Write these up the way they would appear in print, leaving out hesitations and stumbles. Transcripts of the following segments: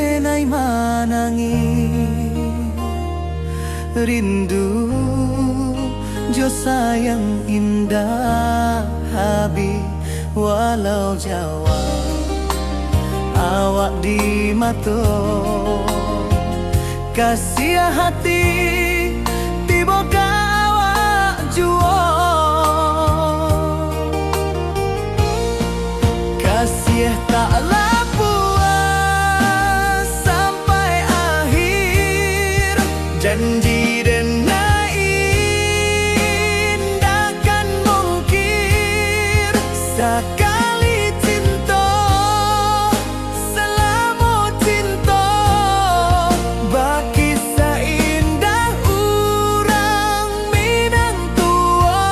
denai manangi rindu jo sayang indah habi walau Jawa awak di mato kasih hati tiba ka awak juo kasih tak puas sampai akhir janji denai indakan mungkir sekali cinta selama cinta baki seindah urang Minang tua.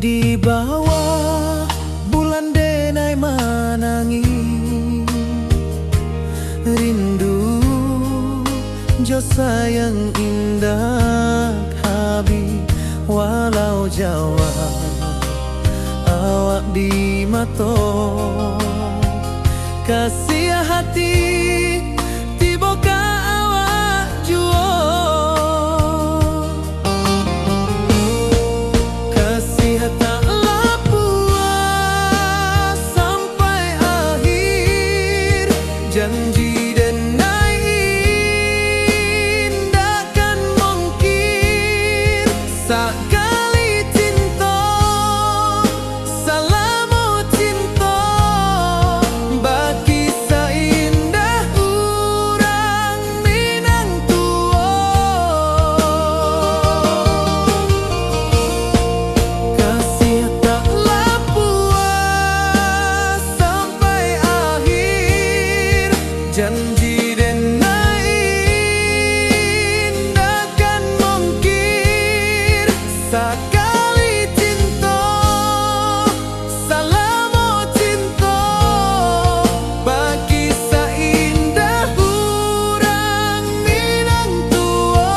Di bawah bulan denai manangi rindu jo sayang indah habi walau Jawa awak di mato kasih hati tiba ka awak juo taklah puas sampai akhir janji denai indakan mungkir sekali cinta selama cinta baki seindah urang Minang tua. Kasih taklah puas sampai akhir janji denai indakan mungkir sekali cinta selama cinta baki seindah urang Minang tua.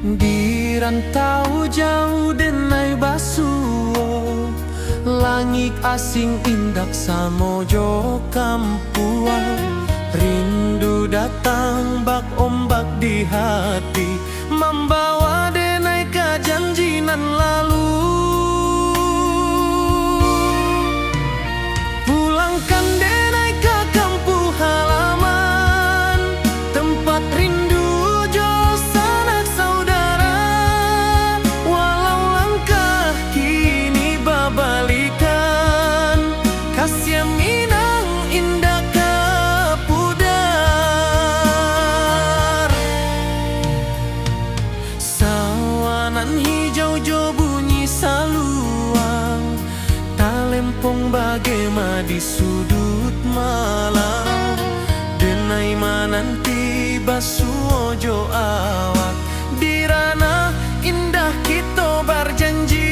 Di rantau jauh denai basuo langit asing indak samojo kampuan rindu datang bak ombak di hati membawa denai ke janji nan lalu pulangkan denai ke kampung halaman tempat rindu Minang indah kapudar sawanan hijau jo bunyi saluang talempong bagema di sudut malam denai mananti basuo jo awak di ranah indah kita berjanji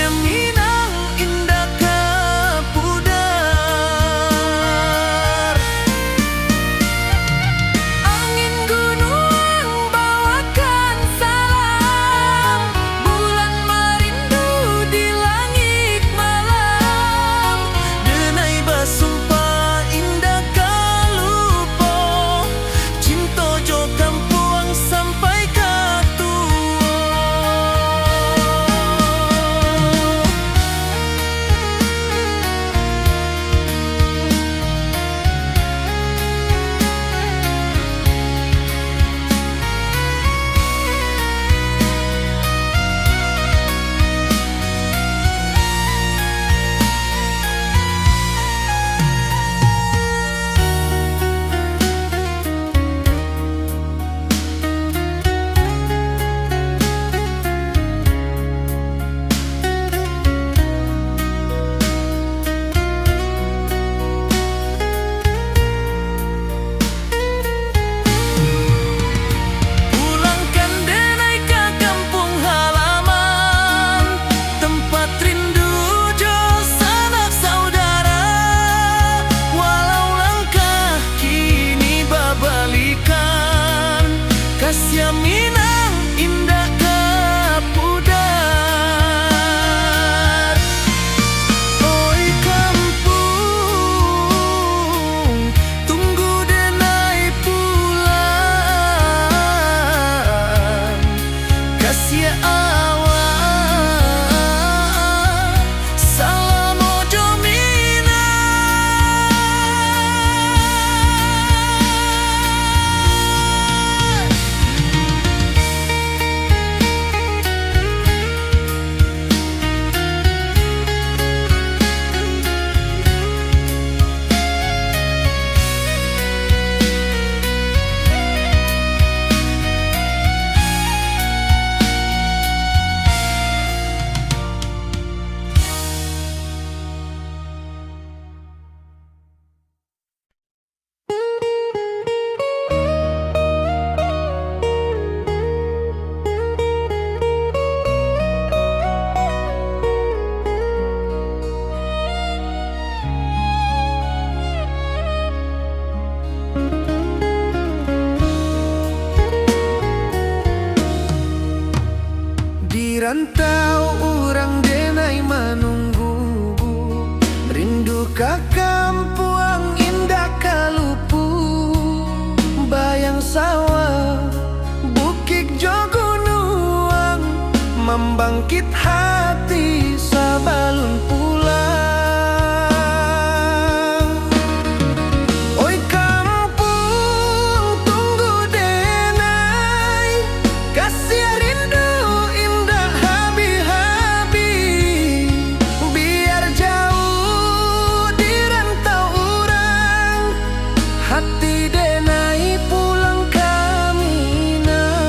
Minang indah kapudar membangkit hati sabalun pulang. Oi kampung tunggu denai, kasih rindu indah habi-habi. Biar jauh di rantau urang, hati denai pulang kaminang.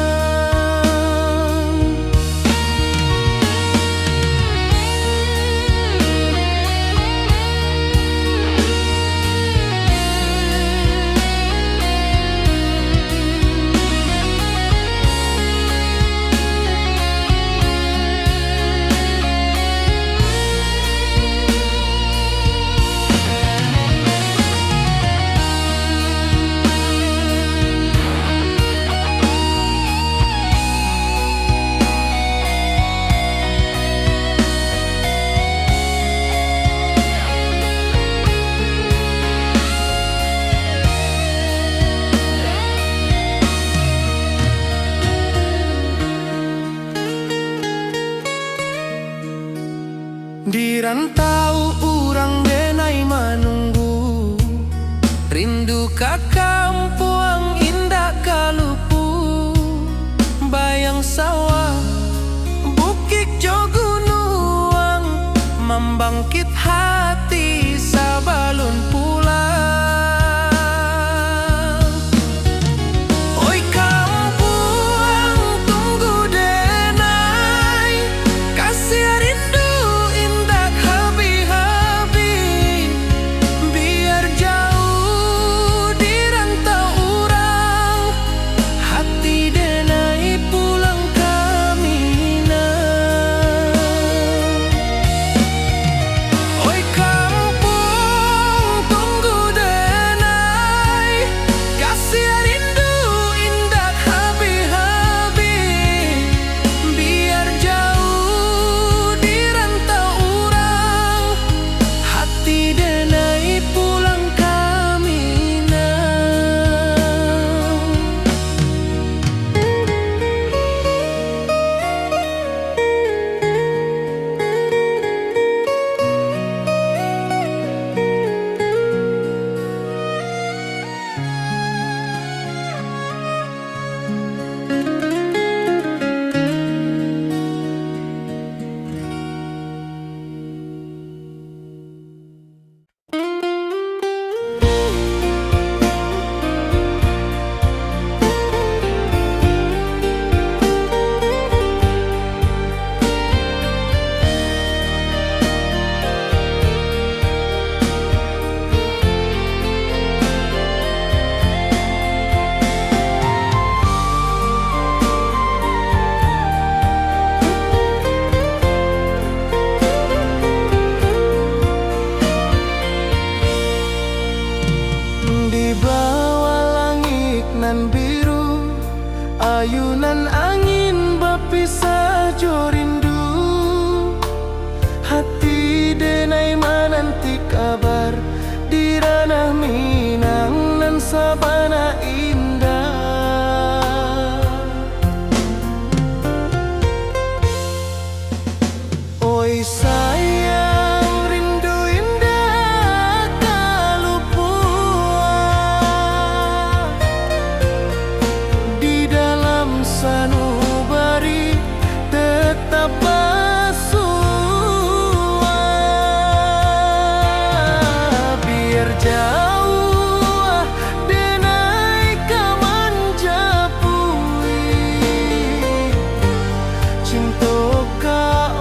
Di rantau urang denai menunggu, rindu ka kampung indah kalupu. Bayang sawah bukit jo gunung, membangkit hati sabalun pulang. Oi kampung tunggu denai, kasih rindu indah habi-habi. Biar jauh di rantau urang, hati denai pulang kaminang. Oi kampung tunggu denai, kasih rindu indah habi-habi. Biar jauh di rantau urang, hati denai pulang kaminang. Di bawah langit nan biru, ayunan angin berpisah jo rindu. Hati denai menanti kabar di ranah Minang nan sabana indah. Oi sayang rindu indah kalupua, di dalam sanubari tetap bersua. Biar jauh denai kaman japui, cinta ka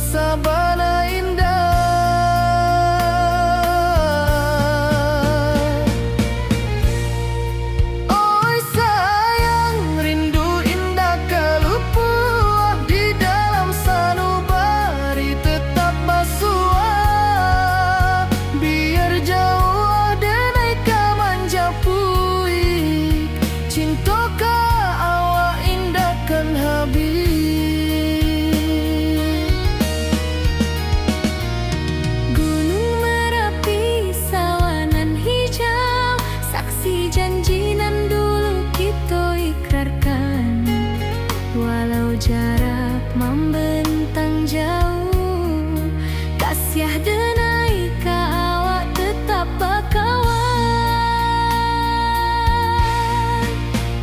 sabana indah. Oi sayang, rindu indah kelupuah di dalam sanubari tetap basuah. Biar jauh denai ka manjapui, cintoka awak indahkan habis. Gunung Merapi, sawanan hijau, saksi janji nan dulu kita ikrarkan. Walau jarak membentang jauh, kasiah denai ka awak tetap bakawan.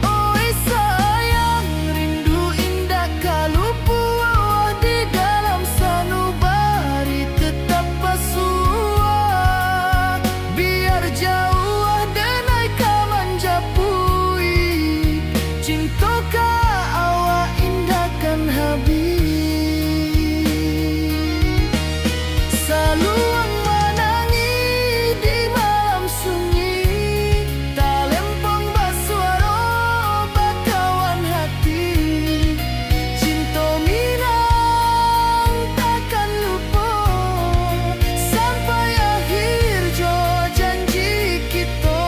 Oi sayang, rindu indah kalupuah di dalam sanubari tetap basuah. Biar jauh denai ka manjapui, cintoka awak indahkan habis. Saluang menangi di malam sunyi, talempong basuaro bakawan hati. Cinta minang takkan lupa sampai akhir jo janji kita.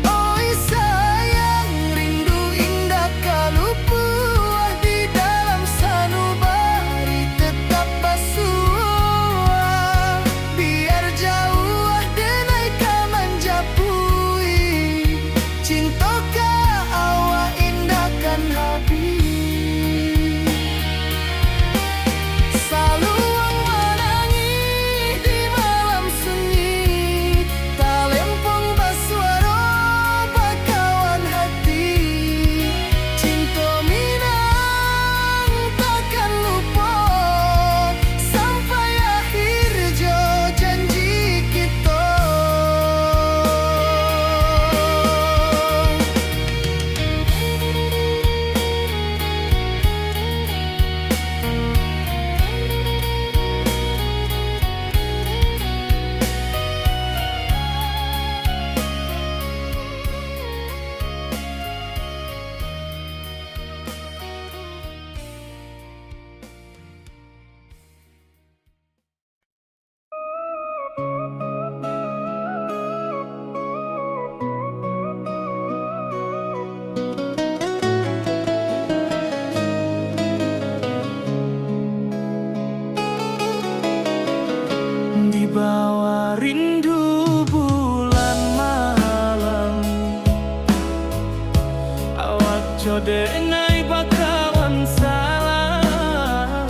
Oi sayang, rindu indah kalupuah di dalam sanubari tetap basuah. Biar jauh denai ka manjapui, cintoka awak indahkan habis. Saluang menangi di malam sunyi, talempong basuaro bakawan hati. Cinta minang takkan lupa sampai akhir jo janji kita. Di bawah rindu bulan malam, awak codenai bakawan salah.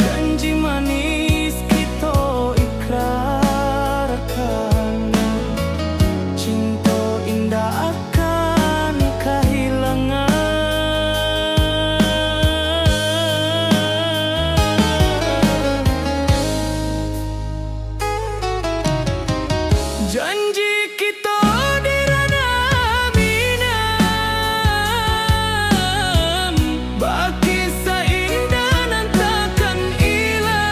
Janji manis kita ikrarkan, cinta indah akan kehilangan. Janji kita di ranah minam, baki seindah nan takkan hilang.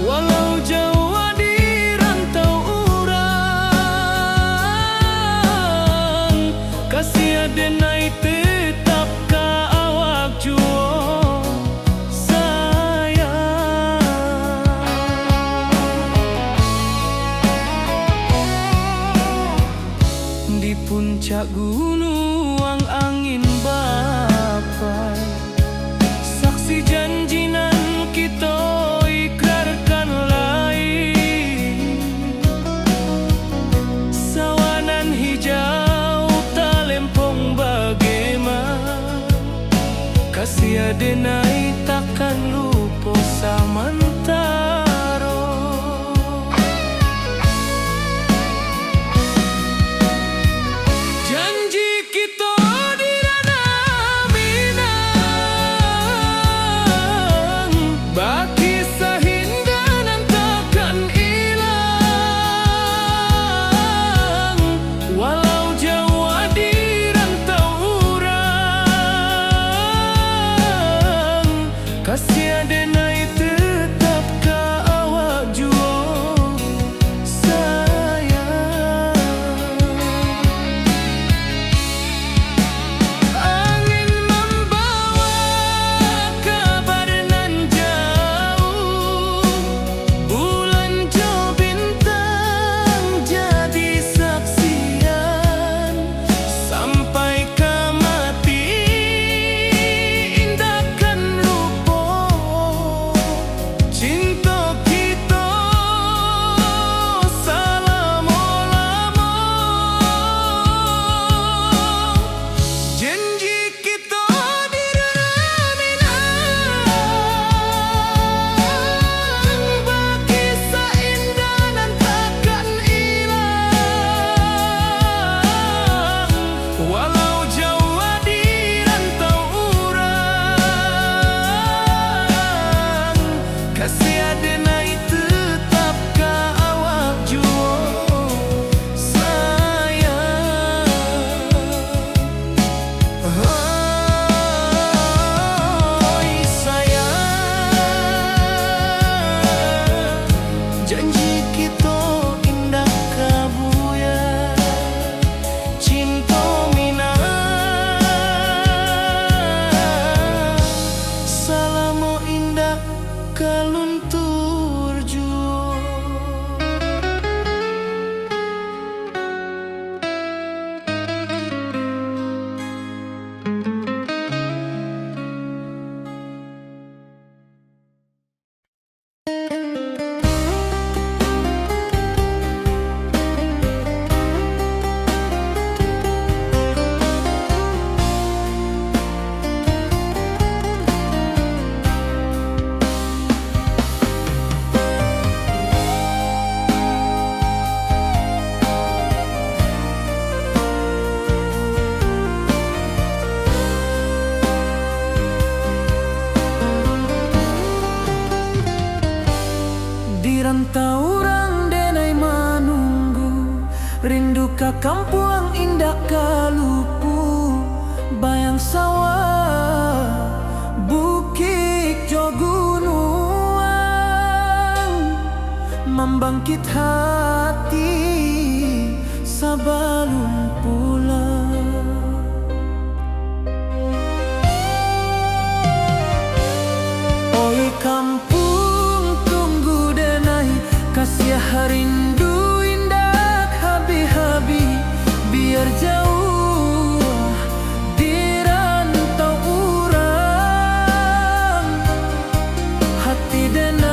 Walau jauh di rantau urang, kasih denai tetap ka awak jua di puncak gunung angin bapai, saksi janji nan kita ikrarkan lain. Sawanan hijau talempong bagaimana, kasih denai takkan lupa samantaro. Di rantau orang denai manunggu, rindu ka kampung indah kalupu, bayang sawah, bukit jo gunung, membangkit hati sabalun pulang. Oi kampung tunggu denai, kasih rindu indah habi-habi, biar jauh di rantau urang, hati denai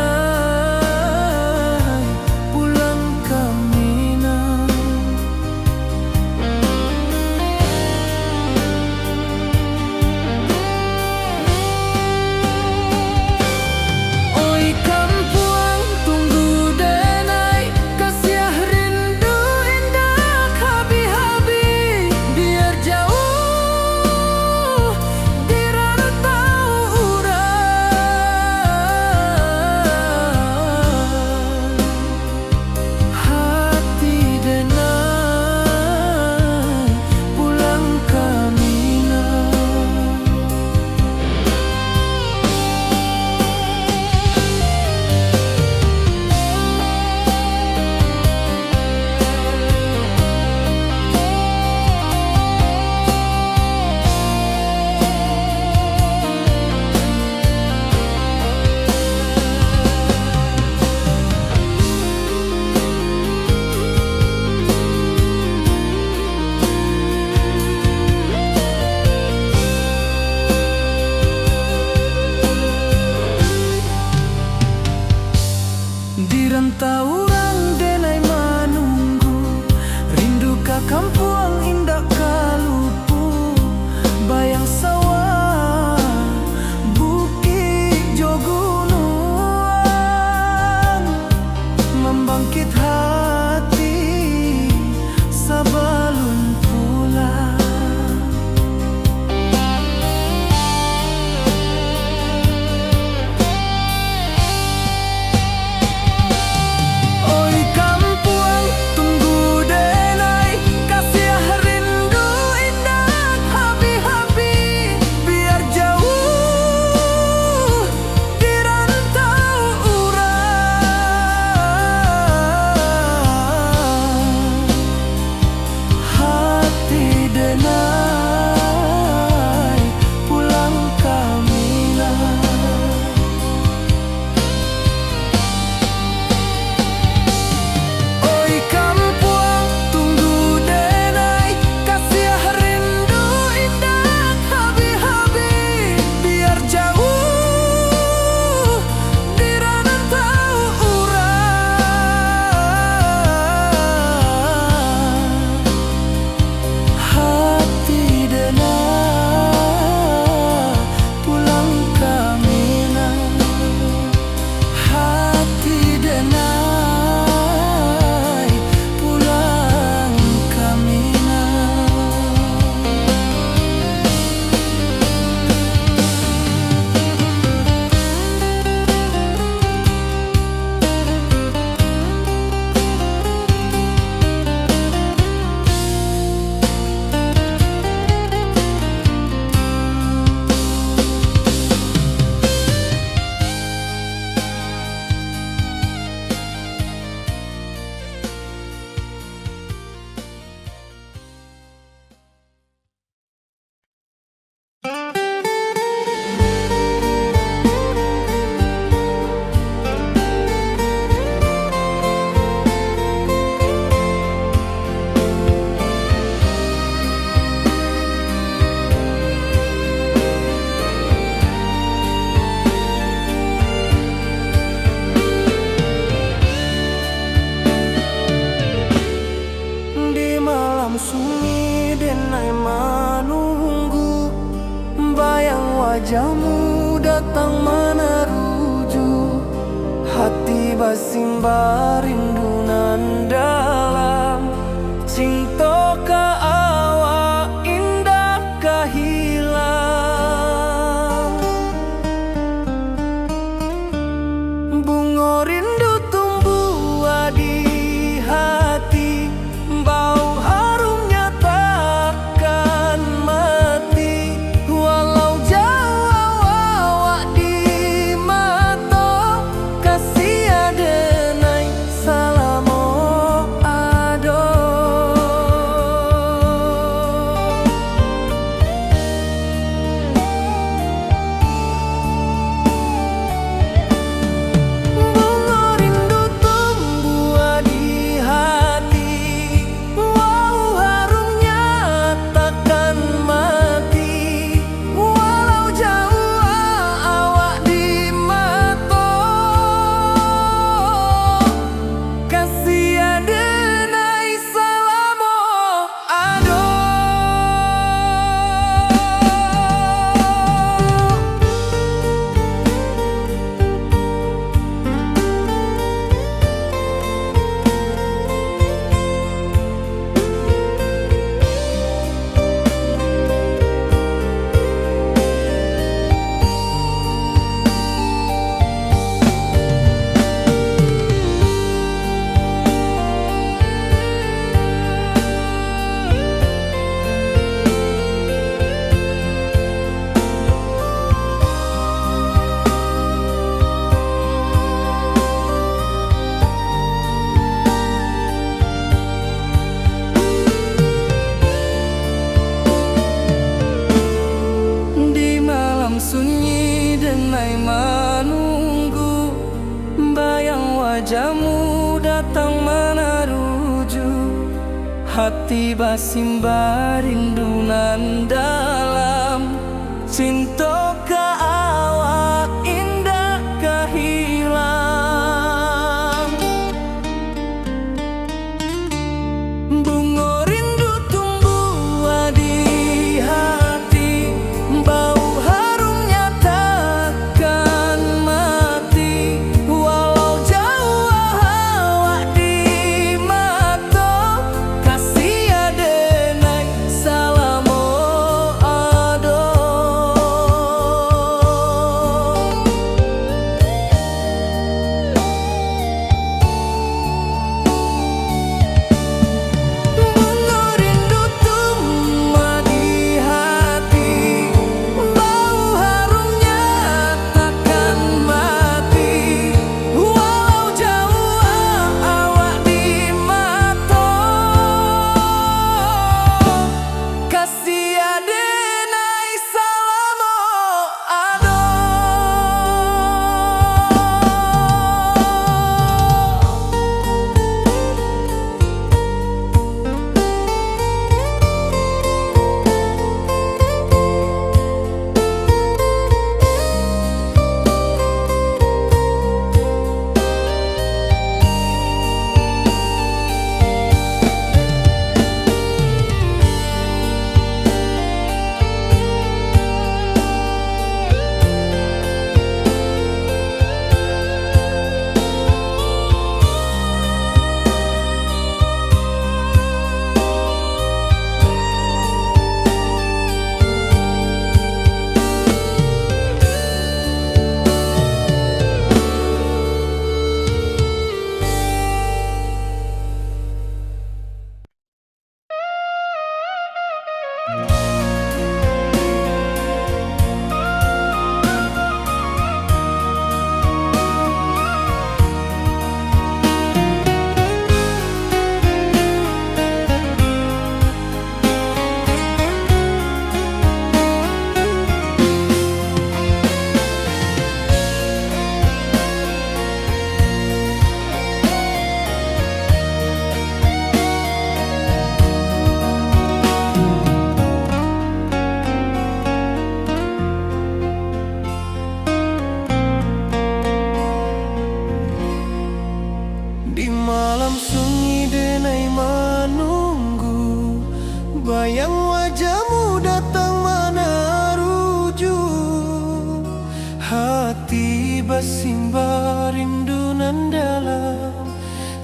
pulang ke Minang. Oi kampung tunggu denai, kasih rindu indah habi-habi, biar jauh di rantau urang, hati denai pulang ke Minang. Di rantau orang denai manunggu, rindu ka kampung indah kalupu, bayang sawah, bukit jo gunung, membangkit hati sabalun pulang. Oi kampung tunggu denai, kasih rindu indah habi-habi, biar jauh di rantau urang, hati denai pulang ke Minang. Oi kampung tunggu denai, kasih rindu indah habi-habi, biar jauh di rantau urang, hati denai pulang ke Minang, hati denai pulang ke Minang. Di malam sunyi denai manunggu, bayang wajahmu datang meneruju, hati basimba rindu nan dalam, cinta ka awa indah ka hilang, bunga rindu wajahmu datang menaruju, hati basimba rindu nan dalam. Cinta ka awak indah kehilang. Bunga rindu tumbuh di hati, bau harumnya takkan mati. Walau jauh awak di mata, kasih adenai salamo ado. Bunga rindu tumbuh di hati, bau harumnya takkan mati. Walau jauh awak di mata, kasih adenai salamo ado. Di malam sunyi denai menunggu, bayang wajahmu datang menaruju, hati basimba rindu nan dalam.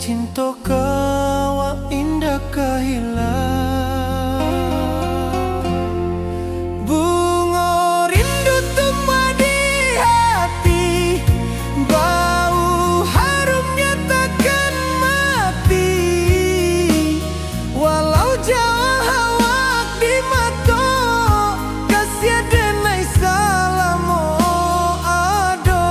Cinta kawa indah kehilang. Bunga rindu tumbuh di hati, bau harumnya takkan mati. Walau jauh awak di mata, kasih adenai salamo ado.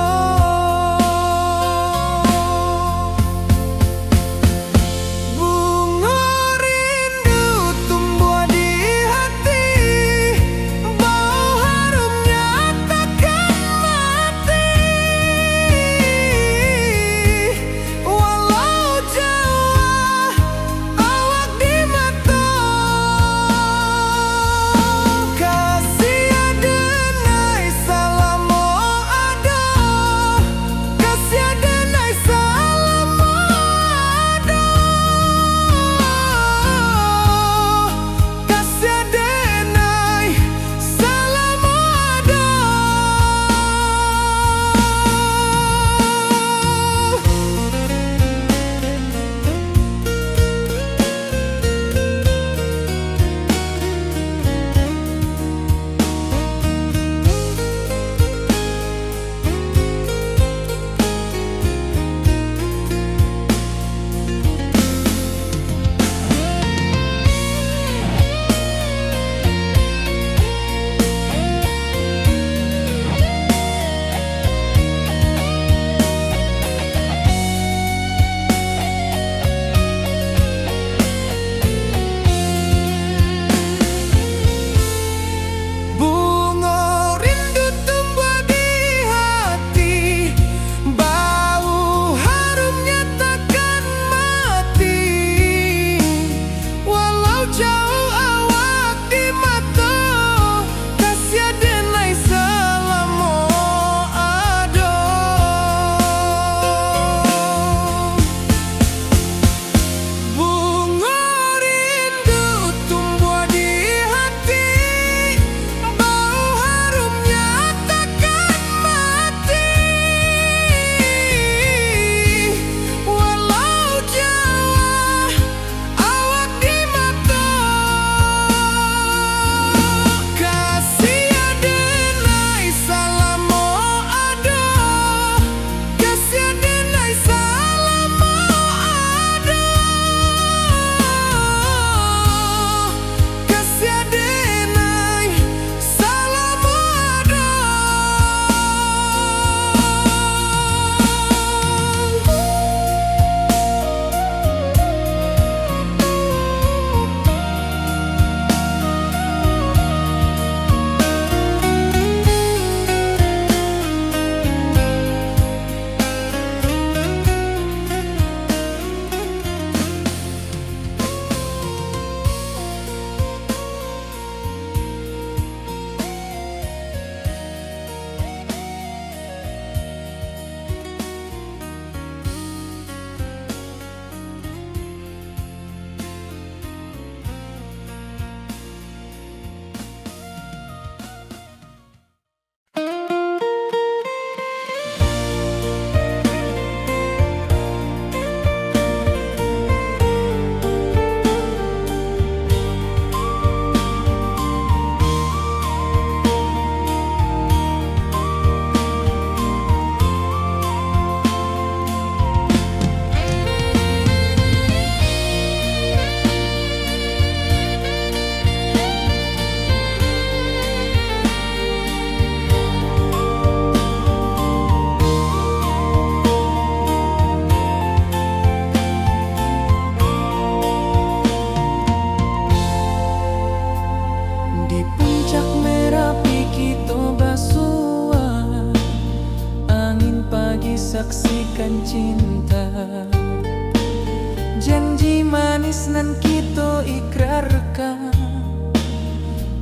manis nan kita ikrarkan,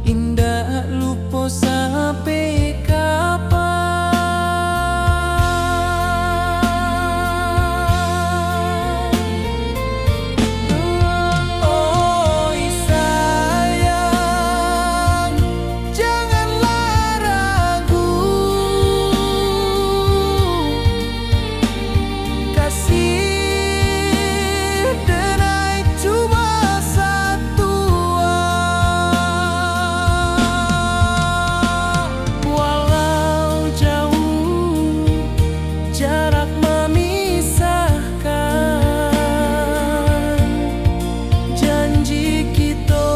indah lupa sampai kapan. Oi sayang, janganlah ragu, kasih denai cuma satu. Walau jauh jarak memisahkan, janji kita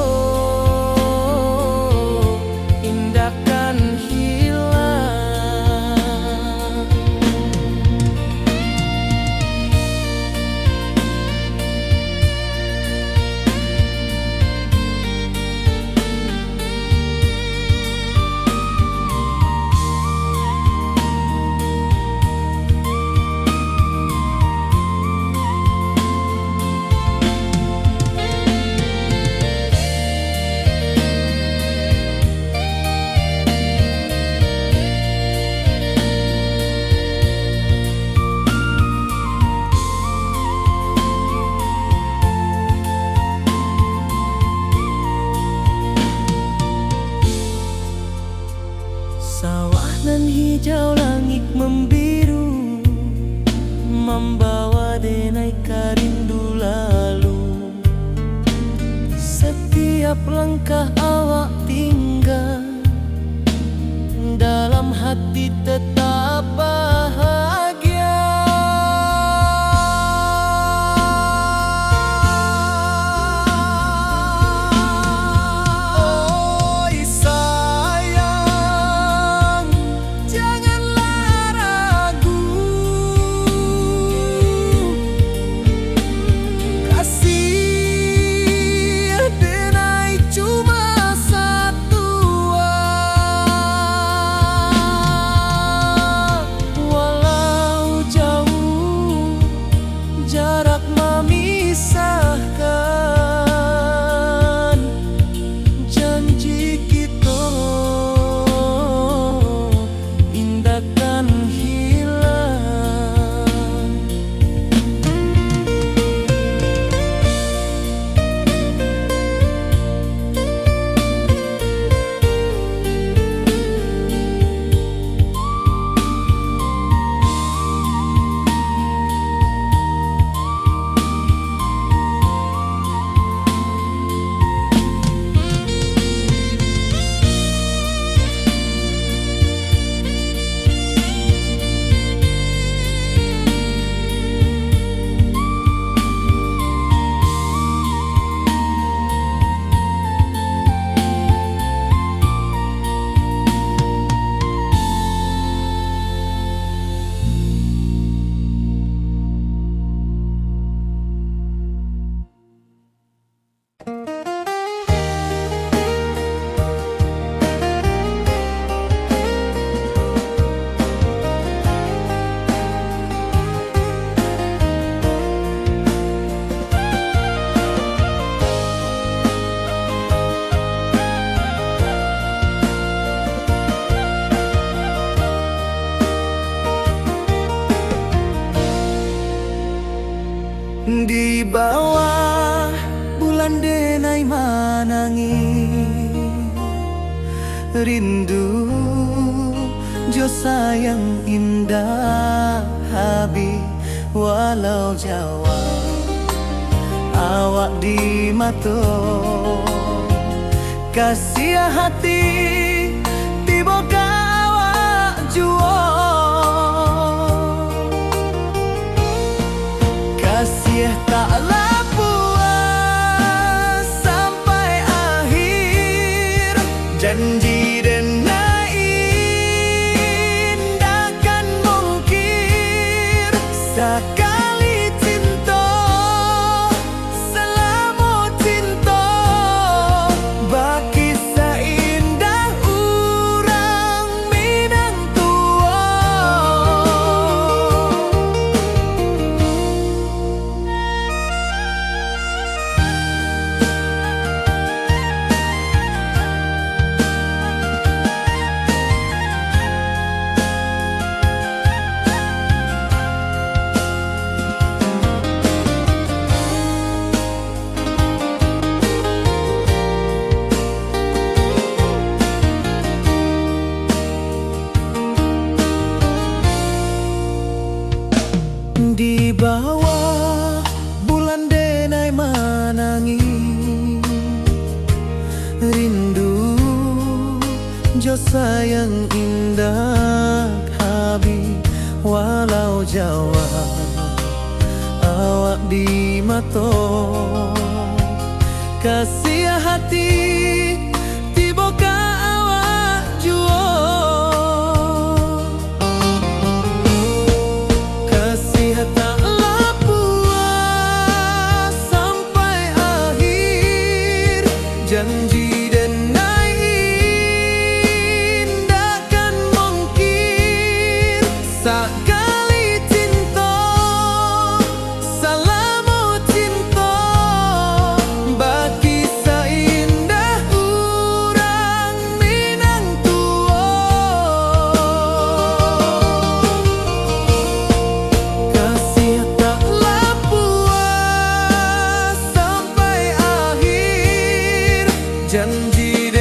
indahkan hilang. Sawah nan hijau, langit membiru, membawa denai rindu lalu. Setiap langkah awak tinggal, dalam hati tetap bahagia. Oi sayang, janganlah ragu, kasih denai cuma satu. Walau jauh jarak memisahkan, janji kita indahkan hilang. Di bawah bulan denai manangi, rindu jo sayang indah habi. Walau jauh awak di mata, kasih hati tiba awak jua. Kasih taklah puas sampai akhir, janji denai indahkan mungkir. Sekali cinta selama cinta, baki seindah urang Minang tua. jo sayang indah habi walau Jawa awak di mato kasih hati tiba ka awak juo kasih tak puas sampai akhir janji sekali cinta salamu cinta bagi seindah urang Minang tua kasih taklah puas sampai akhir janji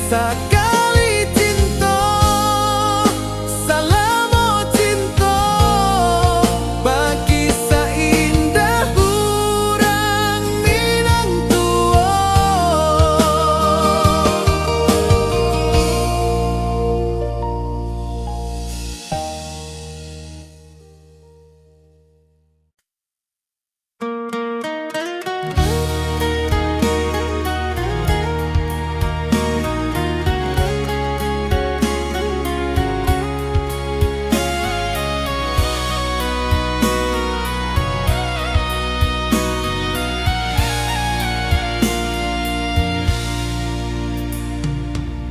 sekali cinta salamu cinta bagi seindah urang Minang tua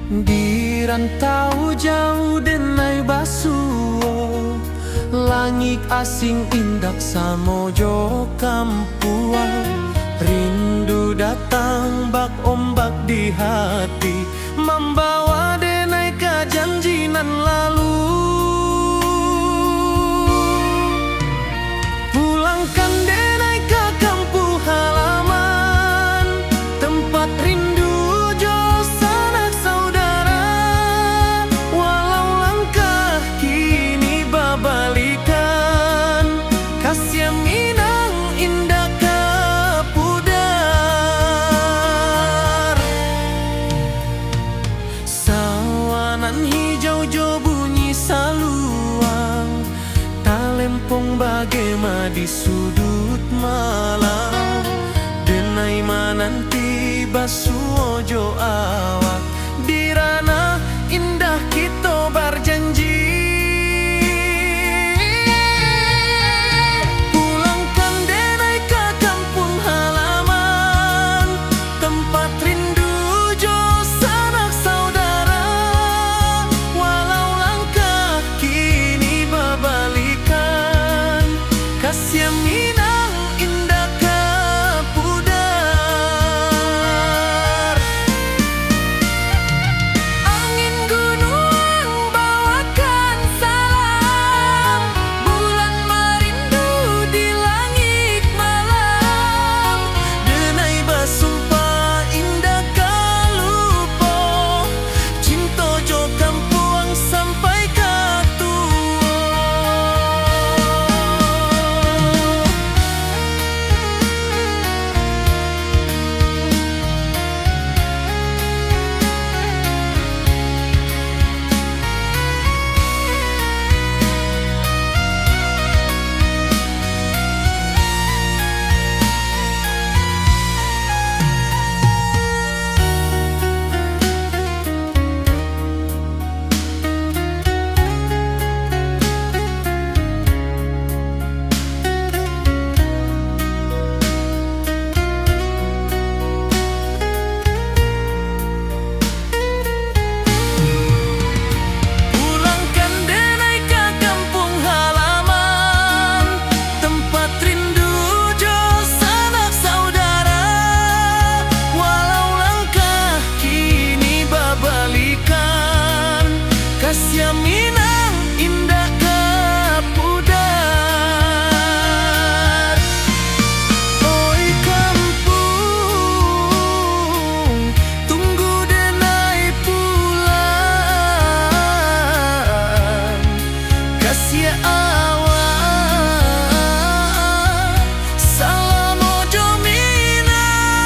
Di rantau jauh denai basuo langit asing indak samojo kampuan rindu datang bak ombak di hati membawa denai ke janji nan lalu pulangkan denai ke kampung halaman tempat rindu bagaimana di sudut malam denai mananti basuojo awak di ranah indah kita berjanji pulangkan denai ke kampung halaman tempat rindu jo sanak saudara walau langkah kini babalikan kasih Minang indah kapudar angin gunung bawakan salam bulan merindu di langit malam denai basumpah indah kalupo cinta jo kampuang sampai katua Salam ojo Minang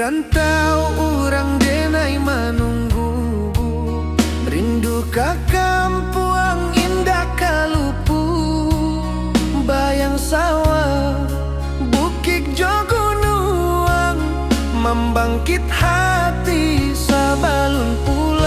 rantau orang denai menunggu, rindu ka kampung indah kalupu, bayang sawah bukit jogunuang, membangkit hati sabalun pulang.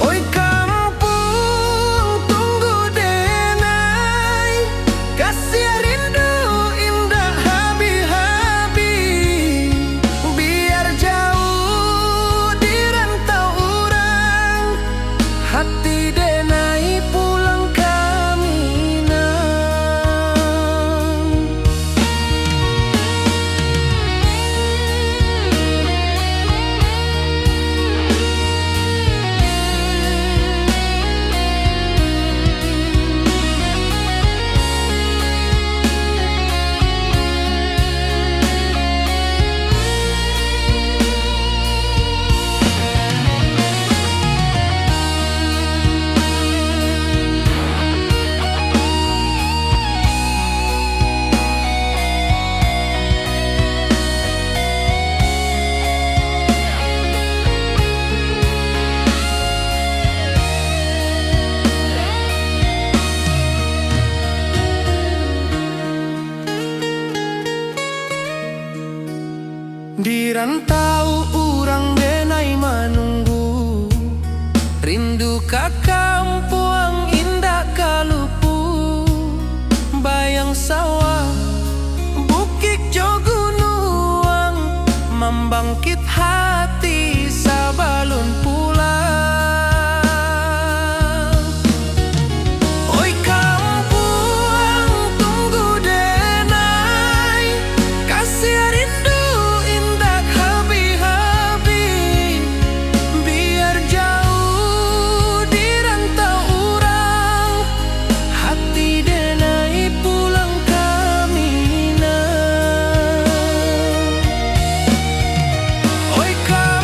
Oi kampung tunggu denai, kasih rindu indah habi-habi, biar jauh di rantau orang, hati denai pulang ke Minang. Di rantau orang denai menunggu, rindu ka kampung indah kalupu, bayang sawah bukit jogunuang, membangkit hati sabalun pulang. Oi kampung tunggu denai, kasih rindu indah habi-habi, biar jauh di rantau orang, hati denai pulang ke Minang. Oi kampung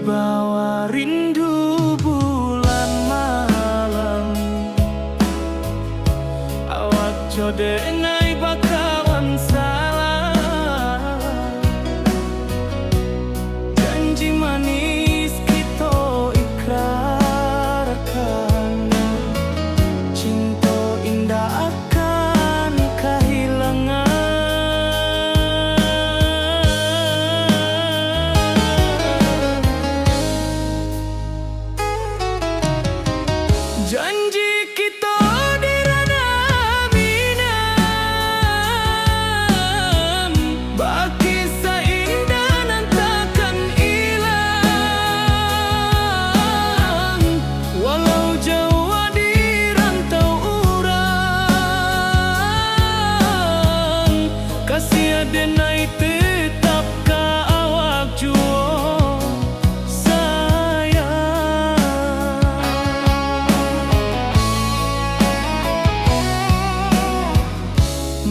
Bawa rindu bulan malam, awak jodenai bakawan salah. Janji manis kita ikrarkan, cinta indah akan kehilangan. Janji kita di ranah minam, baki seindah nan takkan hilang. Walau jauh di rantau urang, kasih adenai tetap ka awak jua.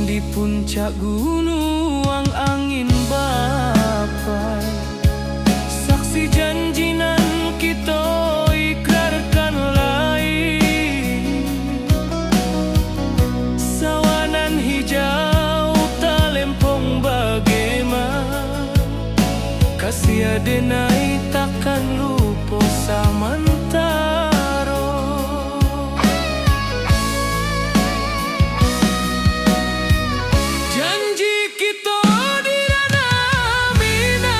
Di puncak gunung angin bapai, saksi janji nan kita ikrarkan lain. Sawanan hijau talempong bagaimana, kasih adenai takkan lupa samantara. Janji kita di ranah minang,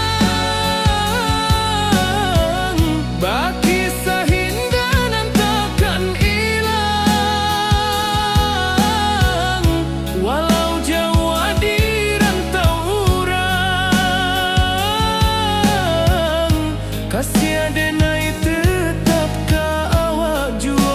baki sahinda nan takkan hilang. Walau jauh di rantau urang, kasih adenai tetap ka awak jua.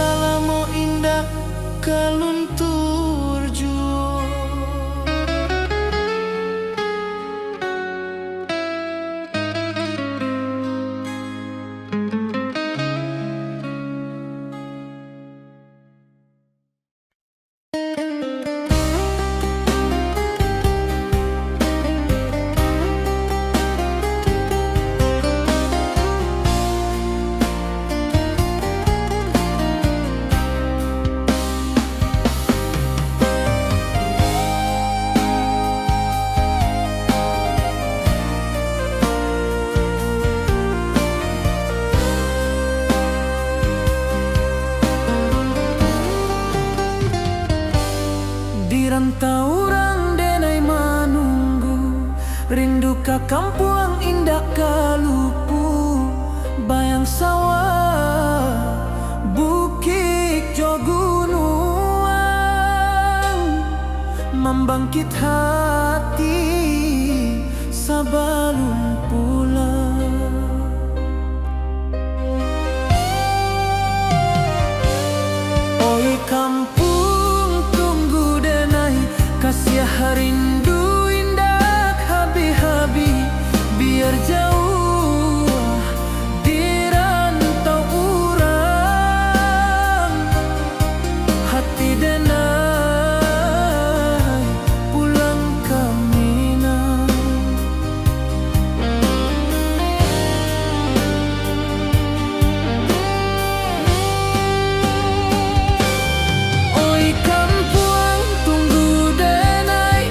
salamo indah kaluntur juo. Dirantau orang denai manunggu, rindu ka kampung indah kalupu, bayang sawah bukit jo gunung, membangkit hati sabalun pulang. Oi kampung tunggu denai, kasih rindu indah habi-habi, biar jauh dirantau urang, hati denai pulang ke Minang. Oi kampung tunggu denai,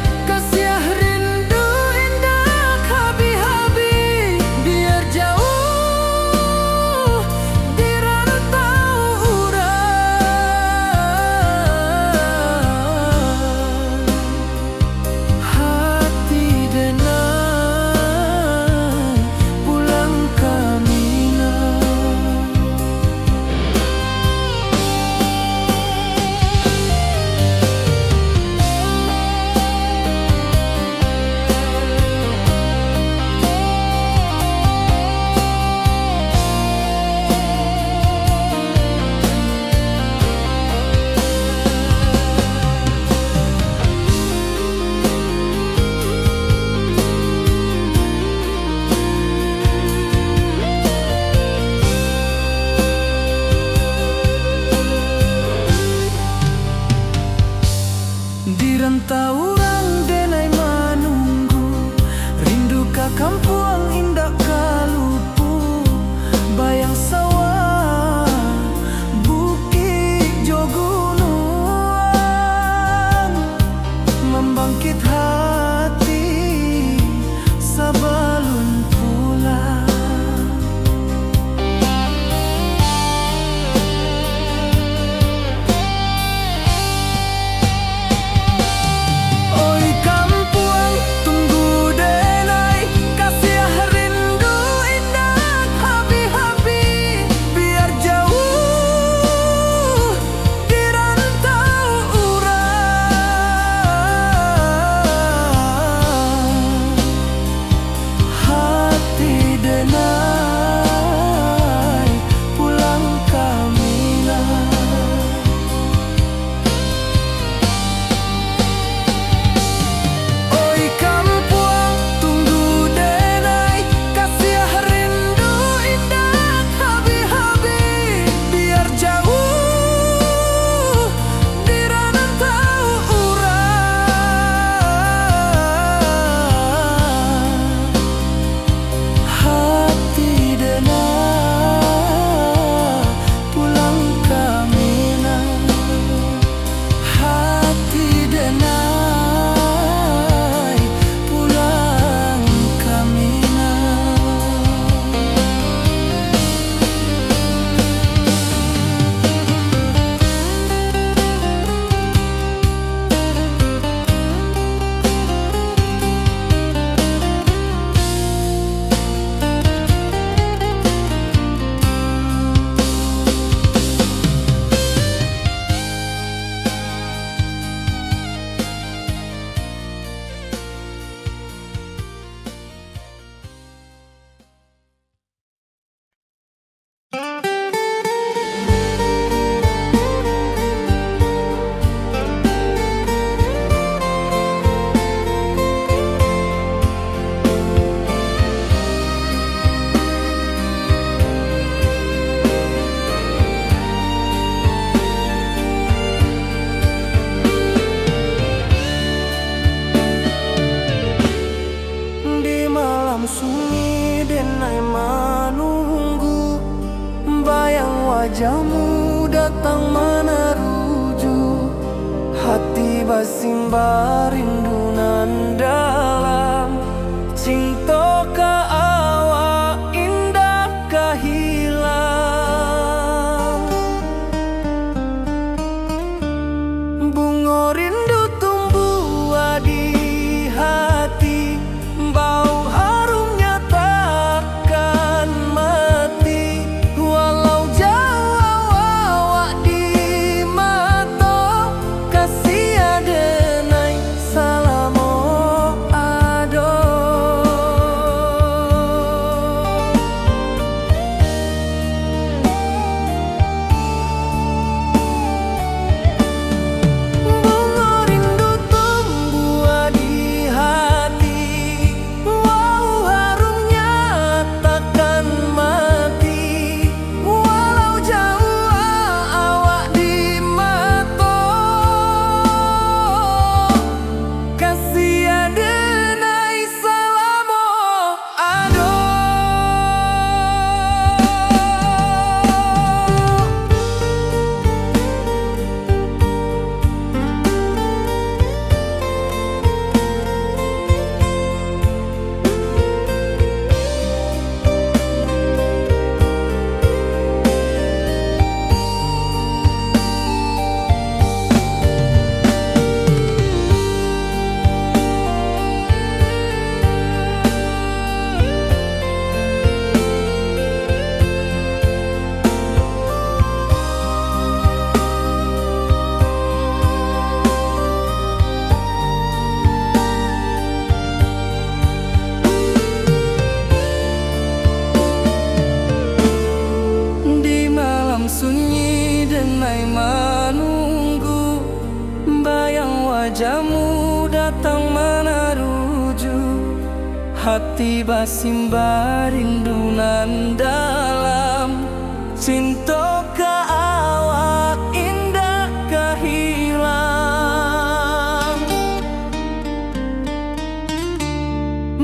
basimba rindu nan dalam, cinta ka awak indah ka hilang. Bunga rindu tumbuh di hati, bau harumnya takkan mati. Walau jauh awak di mata, kasih adenai salamo ado. Bunga rindu tumbuh di hati, bau harumnya takkan mati. Walau jauh awak di mata, kasih adenai salamo ado. Di malam sunyi denai menunggu, bayang wajahmu datang meneruju. Hati basimba rindu nan dalam, cinta ka awak indah ka hilang.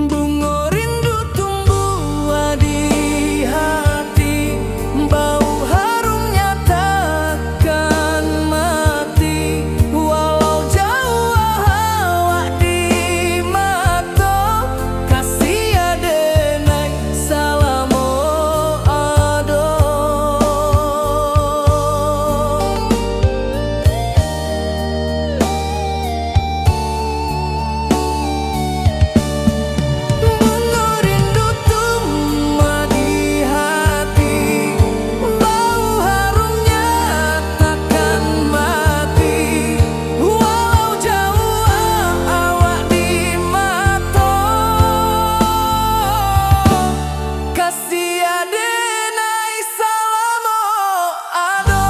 Bunga rindu tumbuh di hati, bau harumnya takkan mati. Walau jauh awak di mata, kasih adenai salamo ado. Bunga rindu tumbuh di hati, bau harumnya takkan mati. Walau jauh awak di mata, kasih adenai salamo ado.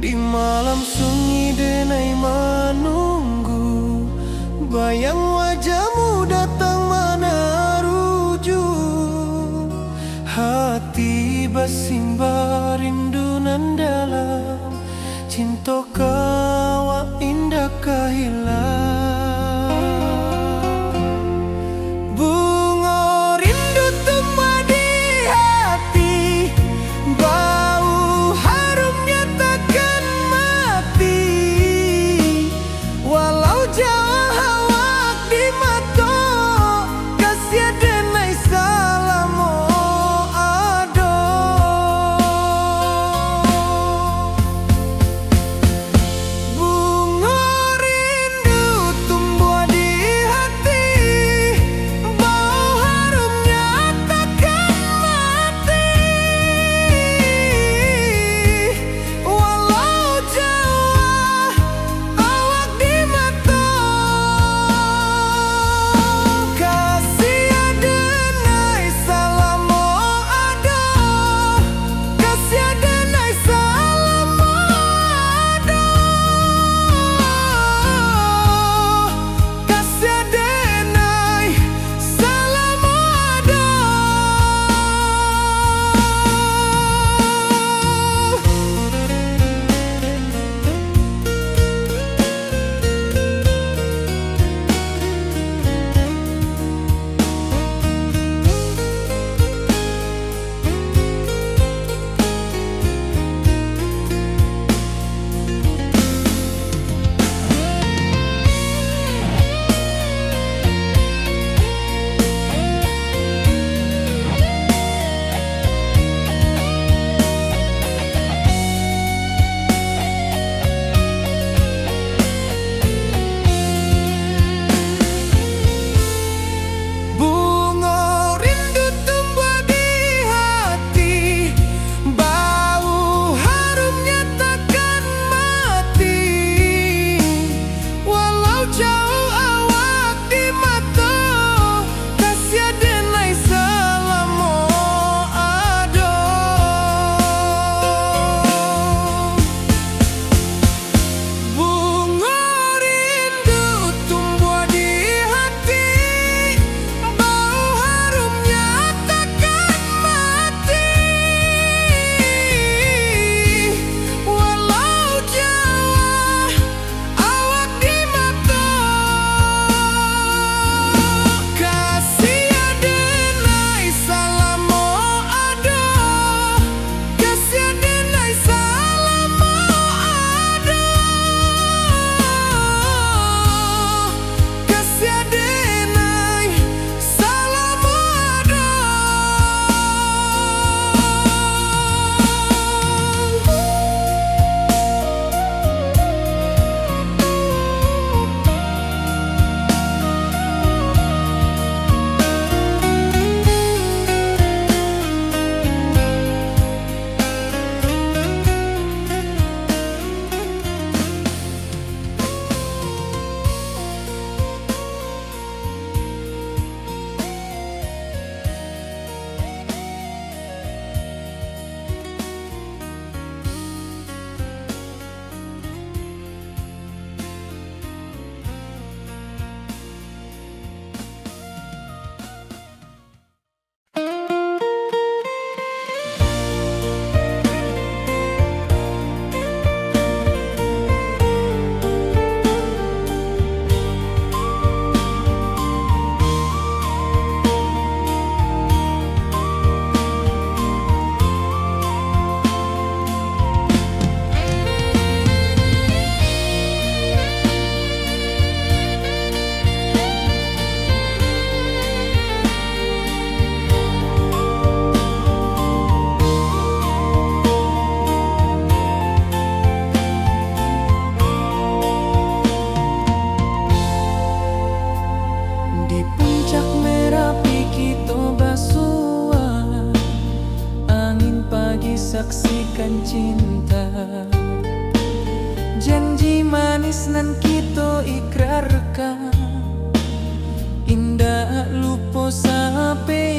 Di malam sunyi denai menunggu, bayang wajahmu datang meneruju. Hati basimba rindu nan dalam, foto kawa indah kahilang. Bunga rindu tumbuh di hati, bau harumnya takkan mati. Walau jauh hawak di mata, kasih denai salamo ado. Bunga rindu tumbuh di hati, bau harumnya takkan mati. Walau jauh awak di mata, kasih adenai salamo ado, kasih adenai salamo ado, kasih adenai salamo ado. Bunga rindu tumbuh di hati, bau harumnya takkan mati. Walau jauh awak di mata, kasih adenai salamo ado. Bunga rindu tumbuh di hati, bau harumnya takkan mati. Walau jauh awak di mata, kasih adenai salamo ado, kasih adenai salamo ado, kasih adenai salamo ado. Di puncak Merapi kita basua, angin pagi saksikan cinta. Janji manis nan kita ikrarkan, indah lupa sampai